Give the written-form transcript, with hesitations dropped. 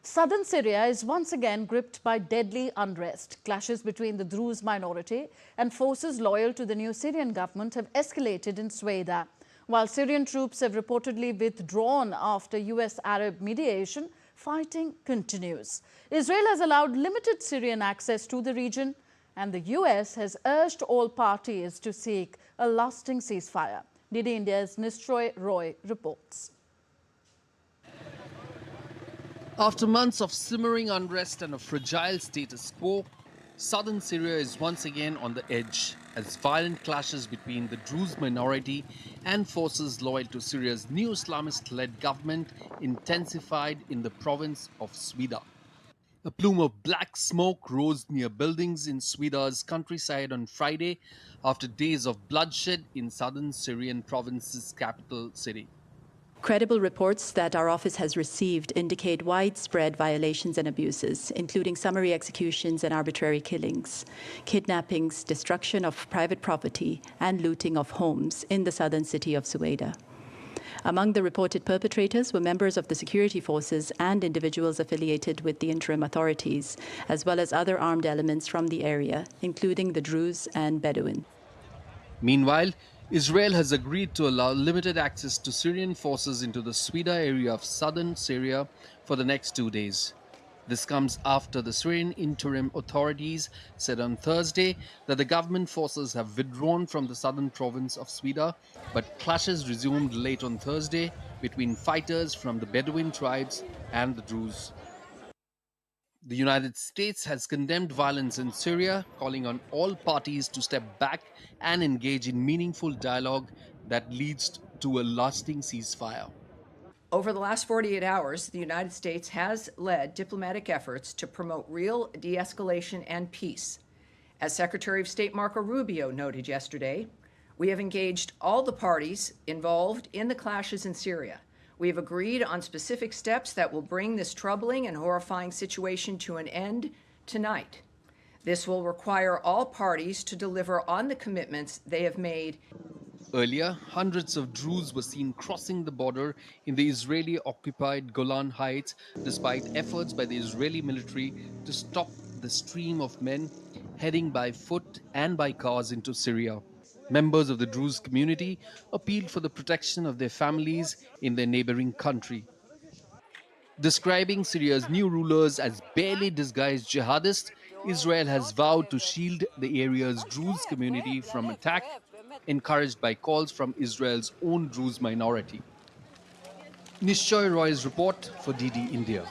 Southern Syria is once again gripped by deadly unrest. Clashes between the Druze minority and forces loyal to the new Syrian government have escalated in Sweida. While Syrian troops have reportedly withdrawn after US-Arab mediation, fighting continues. Israel has allowed limited Syrian access to the region, and the US has urged all parties to seek a lasting ceasefire. DD India's Nistroy Roy reports. After months of simmering unrest and a fragile status quo, southern Syria is once again on the edge as violent clashes between the Druze minority and forces loyal to Syria's new Islamist-led government intensified in the province of Sweida. A plume of black smoke rose near buildings in Sweida's countryside on Friday after days of bloodshed in southern Syrian province's capital city. Credible reports that our office has received indicate widespread violations and abuses, including summary executions and arbitrary killings, kidnappings, destruction of private property, and looting of homes in the southern city of Sweida. Among the reported perpetrators were members of the security forces and individuals affiliated with the interim authorities, as well as other armed elements from the area, including the Druze and Bedouin. Meanwhile, Israel has agreed to allow limited access to Syrian forces into the Sweida area of southern Syria for the next 2 days. This comes after the Syrian interim authorities said on Thursday that the government forces have withdrawn from the southern province of Sweida, but clashes resumed late on Thursday between fighters from the Bedouin tribes and the Druze. The United States has condemned violence in Syria, calling on all parties to step back and engage in meaningful dialogue that leads to a lasting ceasefire. Over the last 48 hours, the United States has led diplomatic efforts to promote real de-escalation and peace. As Secretary of State Marco Rubio noted yesterday, we have engaged all the parties involved in the clashes in Syria. We have agreed on specific steps that will bring this troubling and horrifying situation to an end tonight. This will require all parties to deliver on the commitments they have made. Earlier, hundreds of Druze were seen crossing the border in the Israeli-occupied Golan Heights, despite efforts by the Israeli military to stop the stream of men heading by foot and by cars into Syria. Members of the Druze community appealed for the protection of their families in their neighboring country. Describing Syria's new rulers as barely disguised jihadists, Israel has vowed to shield the area's Druze community from attack, encouraged by calls from Israel's own Druze minority. Nishoy Roy's report for DD India.